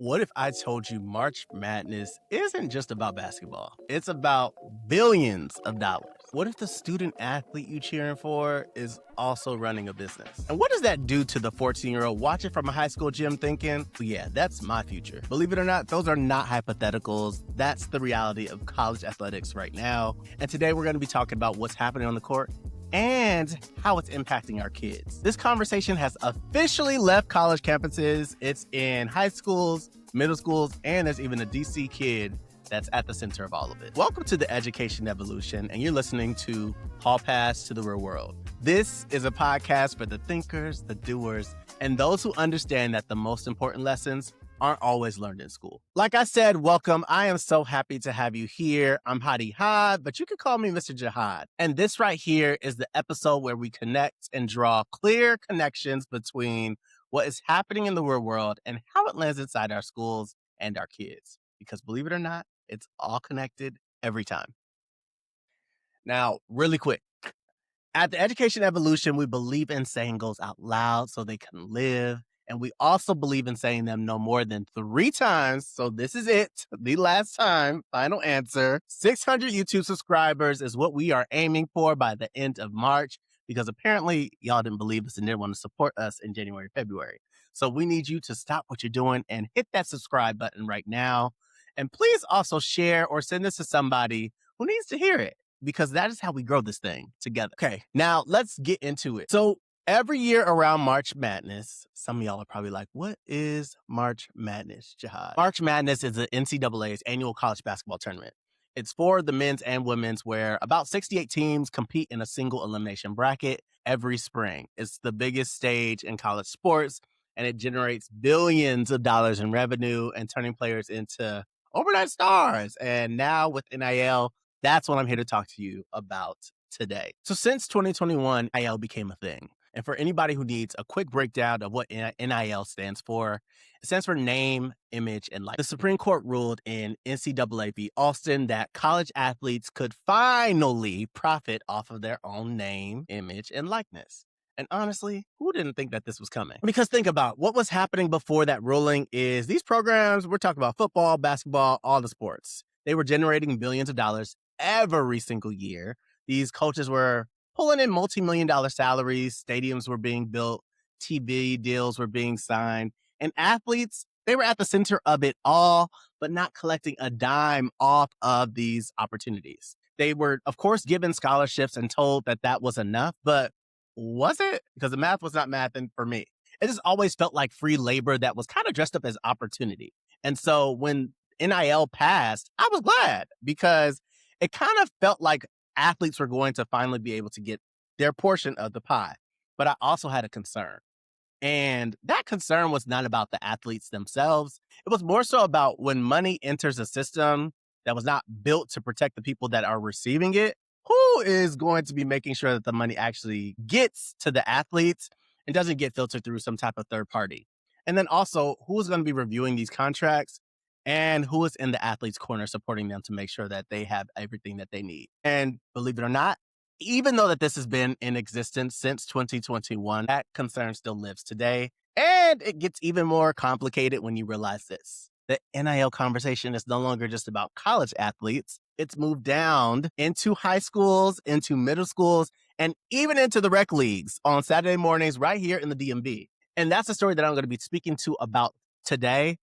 What if I told you March Madness isn't just about basketball? It's about billions of dollars. What if the student athlete you cheering for is also running a business? And what does that do to the 14-year-old watching from a high school gym thinking, well, yeah, that's my future? Believe it or not, those are not hypotheticals. That's the reality of college athletics right now. And today we're going to be talking about what's happening on the court and how it's impacting our kids. This conversation has officially left college campuses. It's in high schools, middle schools, and there's even a DC kid that's at the center of all of it. Welcome to the Education Evolution, and you're listening to Hall Pass to the Real World. This is a podcast for the thinkers, the doers, and those who understand that the most important lessons aren't always learned in school. Like I said, welcome. I am so happy to have you here. I'm Hadi Had, but you can call me Mr. Jihad. And this right here is the episode where we connect and draw clear connections between what is happening in the real world and how it lands inside our schools and our kids. Because believe it or not, it's all connected every time. Now, really quick. At the Education Evolution, we believe in saying goals out loud so they can live. And we also believe in saying them no more than 3 times. So this is it, the last time, final answer. 600 YouTube subscribers is what we are aiming for by the end of March, because apparently y'all didn't believe us and didn't want to support us in January, February. So we need you to stop what you're doing and hit that subscribe button right now. And please also share or send this to somebody who needs to hear it, because that is how we grow this thing together. Okay, now let's get into it. So every year around March Madness, some of y'all are probably like, what is March Madness, Jihad? March Madness is the NCAA's annual college basketball tournament. It's for the men's and women's, where about 68 teams compete in a single elimination bracket every spring. It's the biggest stage in college sports, and it generates billions of dollars in revenue and turning players into overnight stars. And now with NIL, that's what I'm here to talk to you about today. So since 2021, NIL became a thing. And for anybody who needs a quick breakdown of what NIL stands for, it stands for name, image, and likeness. The Supreme Court ruled in NCAA v. Austin that college athletes could finally profit off of their own name, image, and likeness. And honestly, who didn't think that this was coming? Because think about what was happening before that ruling is these programs, we're talking about football, basketball, all the sports. They were generating billions of dollars every single year. These coaches were pulling in multi-million-dollar salaries, stadiums were being built, TV deals were being signed, and athletes, they were at the center of it all, but not collecting a dime off of these opportunities. They were, of course, given scholarships and told that that was enough, but was it? Because the math was not mathing for me. It just always felt like free labor that was kind of dressed up as opportunity. And so when NIL passed, I was glad, because it kind of felt like athletes were going to finally be able to get their portion of the pie. But I also had a concern. And that concern was not about the athletes themselves. It was more so about when money enters a system that was not built to protect the people that are receiving it, who is going to be making sure that the money actually gets to the athletes and doesn't get filtered through some type of third party? And then also, who's going to be reviewing these contracts and who is in the athlete's corner supporting them to make sure that they have everything that they need? And believe it or not, even though that this has been in existence since 2021, that concern still lives today. And it gets even more complicated when you realize this. The NIL conversation is no longer just about college athletes. It's moved down into high schools, into middle schools, and even into the rec leagues on Saturday mornings right here in the DMV. And that's the story that I'm going to be speaking to about today,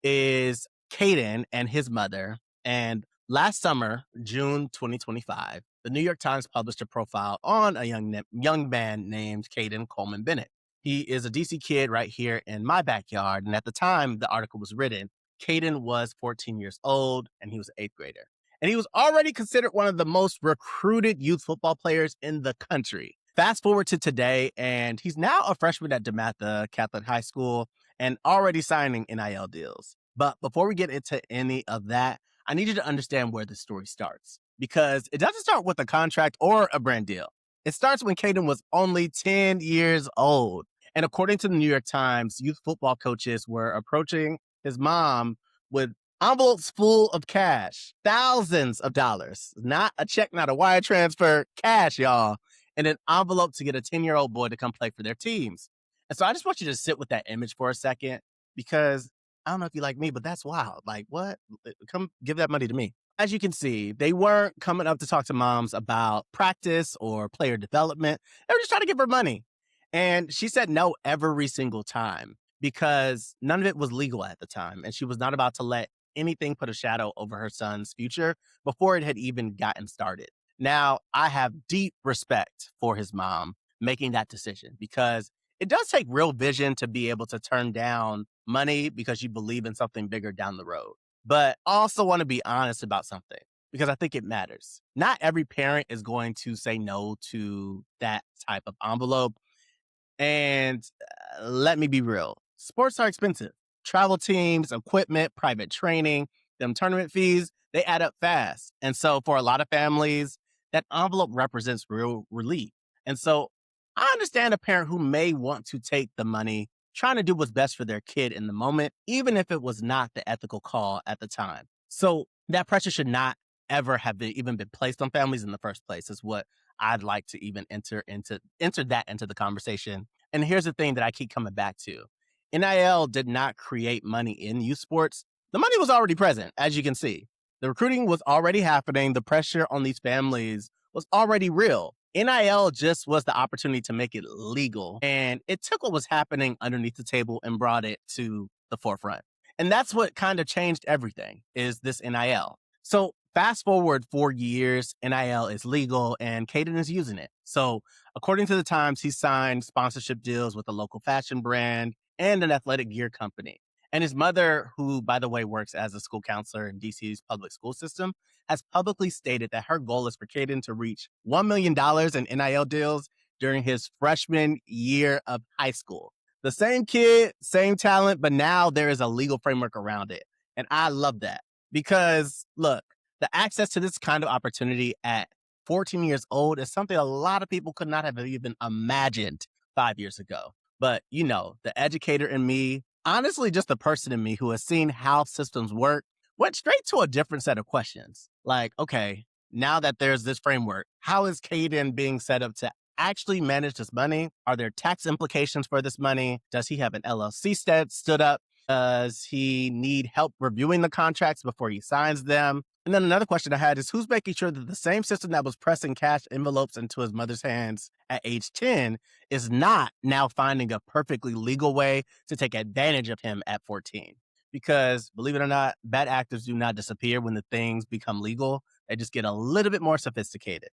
is Kaden and his mother. And last summer, June 2025, the New York Times published a profile on a young man named Kaden Coleman-Bennett. He is a DC kid right here in my backyard. And at the time the article was written, Kaden was 14 years old and he was an 8th grader. And he was already considered one of the most recruited youth football players in the country. Fast forward to today, and he's now a freshman at DeMatha Catholic High School and already signing NIL deals. But before we get into any of that, I need you to understand where the story starts, because it doesn't start with a contract or a brand deal. It starts when Kaden was only 10 years old. And according to the New York Times, youth football coaches were approaching his mom with envelopes full of cash, thousands of dollars, not a check, not a wire transfer, cash, y'all, and an envelope to get a 10-year-old boy to come play for their teams. And so I just want you to sit with that image for a second, because I don't know if you like me, but that's wild. Like, what? Come give that money to me. As you can see, they weren't coming up to talk to moms about practice or player development. They were just trying to give her money. And she said no every single time because none of it was legal at the time. And she was not about to let anything put a shadow over her son's future before it had even gotten started. Now, I have deep respect for his mom making that decision because it does take real vision to be able to turn down money because you believe in something bigger down the road. But I also want to be honest about something because I think it matters. Not every parent is going to say no to that type of envelope. And let me be real, sports are expensive. Travel teams, equipment, private training, them tournament fees, they add up fast. And so for a lot of families, that envelope represents real relief. And so I understand a parent who may want to take the money, trying to do what's best for their kid in the moment, even if it was not the ethical call at the time. So that pressure should not ever have even been placed on families in the first place, is what I'd like to even enter that into the conversation. And here's the thing that I keep coming back to. NIL did not create money in youth sports. The money was already present, as you can see. The recruiting was already happening. The pressure on these families was already real. NIL just was the opportunity to make it legal. And it took what was happening underneath the table and brought it to the forefront. And that's what kind of changed everything, is this NIL. So fast forward 4 years, NIL is legal and Kaden is using it. So according to the Times, he signed sponsorship deals with a local fashion brand and an athletic gear company. And his mother, who, by the way, works as a school counselor in DC's public school system, has publicly stated that her goal is for Kaden to reach $1 million in NIL deals during his freshman year of high school. The same kid, same talent, but now there is a legal framework around it. And I love that because, look, the access to this kind of opportunity at 14 years old is something a lot of people could not have even imagined 5 years ago. But, you know, the educator in me, honestly, just the person in me who has seen how systems work, went straight to a different set of questions. Like, okay, now that there's this framework, how is Kaden being set up to actually manage this money? Are there tax implications for this money? Does he have an LLC stood up? Does he need help reviewing the contracts before he signs them? And then another question I had is, who's making sure that the same system that was pressing cash envelopes into his mother's hands at age 10 is not now finding a perfectly legal way to take advantage of him at 14? Because believe it or not, bad actors do not disappear when the things become legal. They just get a little bit more sophisticated.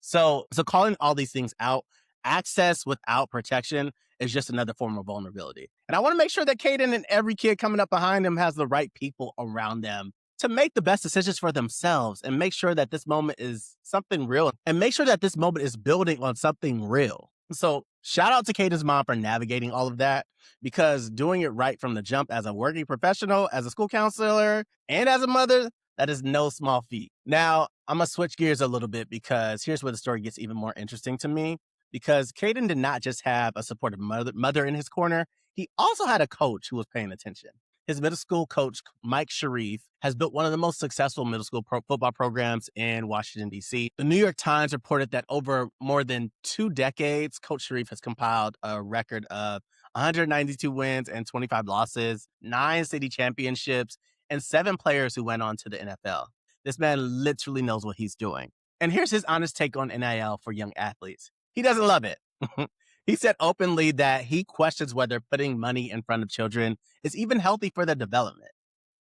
So calling all these things out, access without protection is just another form of vulnerability. And I want to make sure that Kaden and every kid coming up behind him has the right people around them to make the best decisions for themselves and make sure that this moment is something real and make sure that this moment is building on something real. So shout out to Kaden's mom for navigating all of that, because doing it right from the jump as a working professional, as a school counselor, and as a mother, that is no small feat. Now, I'm going to switch gears a little bit because here's where the story gets even more interesting to me. Because Kaden did not just have a supportive mother in his corner, he also had a coach who was paying attention. His middle school coach, Mike Sharif, has built one of the most successful middle school football programs in Washington, D.C. The New York Times reported that over more than 2 decades, Coach Sharif has compiled a record of 192 wins and 25 losses, 9 city championships, and 7 players who went on to the NFL. This man literally knows what he's doing. And here's his honest take on NIL for young athletes. He doesn't love it. He said openly that he questions whether putting money in front of children is even healthy for their development.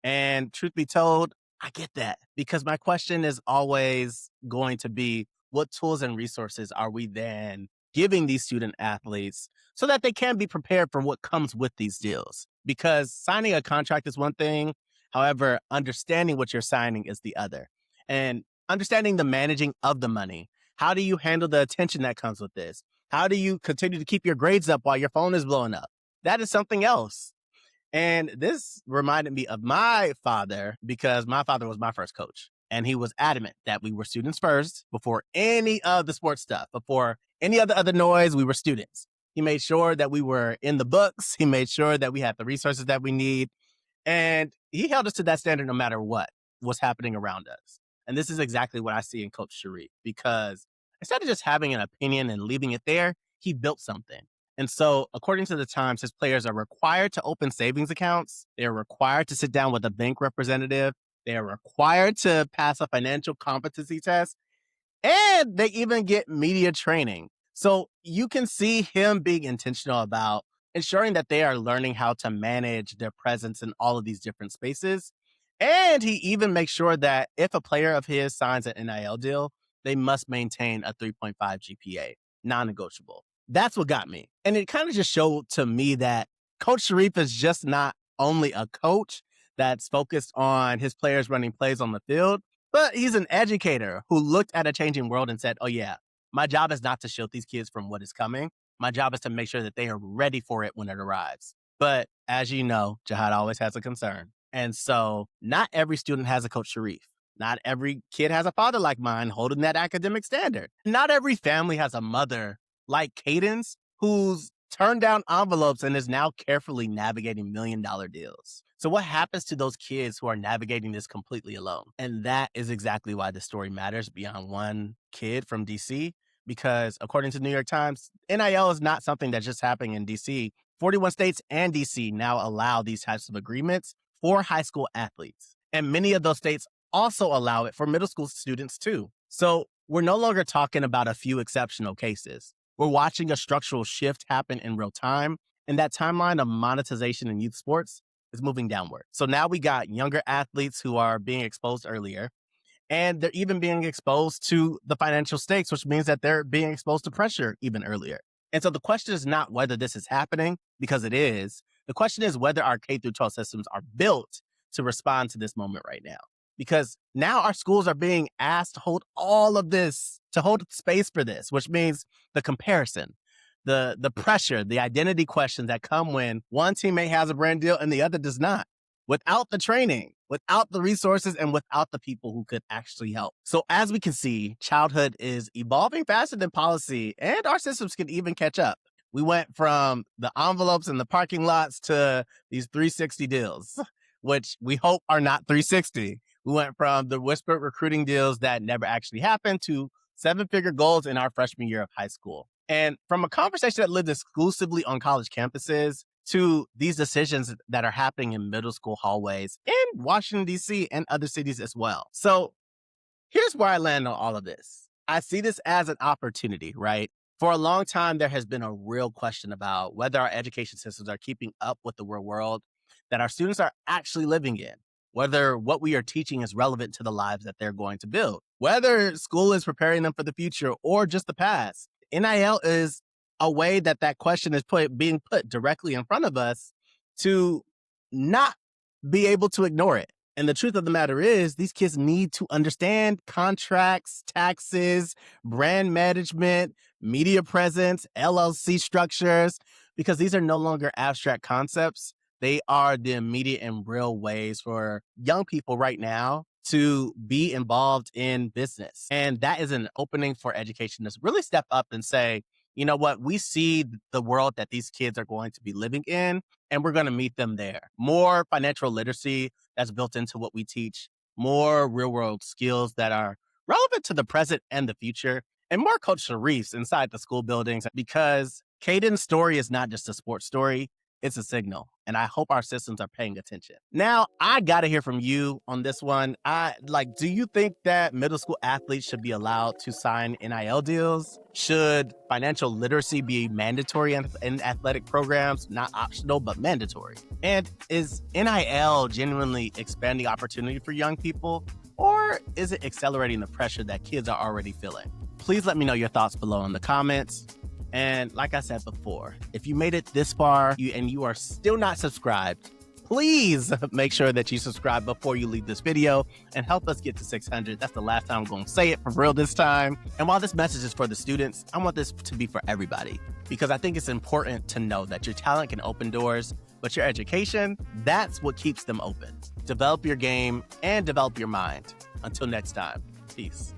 And truth be told, I get that, because my question is always going to be, what tools and resources are we then giving these student athletes so that they can be prepared for what comes with these deals? Because signing a contract is one thing. However, understanding what you're signing is the other. And understanding the managing of the money. How do you handle the attention that comes with this? How do you continue to keep your grades up while your phone is blowing up? That is something else. And this reminded me of my father, because my father was my first coach. And he was adamant that we were students first before any of the sports stuff, before any of the other noise, we were students. He made sure that we were in the books. He made sure that we had the resources that we need. And he held us to that standard no matter what was happening around us. And this is exactly what I see in Coach Sharif, because instead of just having an opinion and leaving it there, he built something. And so, according to the Times, his players are required to open savings accounts. They are required to sit down with a bank representative. They are required to pass a financial competency test. And they even get media training. So you can see him being intentional about ensuring that they are learning how to manage their presence in all of these different spaces. And he even makes sure that if a player of his signs an NIL deal, they must maintain a 3.5 GPA, non-negotiable. That's what got me. And it kind of just showed to me that Coach Sharif is just not only a coach that's focused on his players running plays on the field, but he's an educator who looked at a changing world and said, oh, yeah, my job is not to shield these kids from what is coming. My job is to make sure that they are ready for it when it arrives. But as you know, Jihad always has a concern. And so not every student has a Coach Sharif. Not every kid has a father like mine holding that academic standard. Not every family has a mother like Kaden's who's turned down envelopes and is now carefully navigating $1 million deals. So what happens to those kids who are navigating this completely alone? And that is exactly why the story matters beyond one kid from D.C. Because according to the New York Times, NIL is not something that's just happening in D.C. 41 states and D.C. now allow these types of agreements for high school athletes. And many of those states also allow it for middle school students too. So we're no longer talking about a few exceptional cases. We're watching a structural shift happen in real time. And that timeline of monetization in youth sports is moving downward. So now we got younger athletes who are being exposed earlier, and they're even being exposed to the financial stakes, which means that they're being exposed to pressure even earlier. And so the question is not whether this is happening, because it is. The question is whether our K-12 systems are built to respond to this moment right now. Because now our schools are being asked to hold all of this, to hold space for this, which means the comparison, the pressure, the identity questions that come when one teammate has a brand deal and the other does not, without the training, without the resources, and without the people who could actually help. So as we can see, childhood is evolving faster than policy, and our systems can even catch up. We went from the envelopes in the parking lots to these 360 deals, which we hope are not 360. We went from the whispered recruiting deals that never actually happened to 7-figure goals in our freshman year of high school. And from a conversation that lived exclusively on college campuses to these decisions that are happening in middle school hallways in Washington, D.C. and other cities as well. So here's where I land on all of this. I see this as an opportunity, right? For a long time, there has been a real question about whether our education systems are keeping up with the real world that our students are actually living in, whether what we are teaching is relevant to the lives that they're going to build, whether school is preparing them for the future or just the past. NIL is a way that that question is being put directly in front of us to not be able to ignore it. And the truth of the matter is these kids need to understand contracts, taxes, brand management, media presence, LLC structures, because these are no longer abstract concepts. They are the immediate and real ways for young people right now to be involved in business. And that is an opening for education to really step up and say, you know what, we see the world that these kids are going to be living in, and we're going to meet them there. More financial literacy that's built into what we teach, more real world skills that are relevant to the present and the future, and more Coach Sharifs inside the school buildings, because Kaden's story is not just a sports story. It's a signal, and I hope our systems are paying attention. Now, I got to hear from you on this one. Do you think that middle school athletes should be allowed to sign NIL deals? Should financial literacy be mandatory in athletic programs, not optional, but mandatory? And is NIL genuinely expanding opportunity for young people, or is it accelerating the pressure that kids are already feeling? Please let me know your thoughts below in the comments. And like I said before, if you made it this far and you are still not subscribed, please make sure that you subscribe before you leave this video and help us get to 600. That's the last time I'm going to say it for real this time. And while this message is for the students, I want this to be for everybody, because I think it's important to know that your talent can open doors, but your education, that's what keeps them open. Develop your game and develop your mind. Until next time, peace.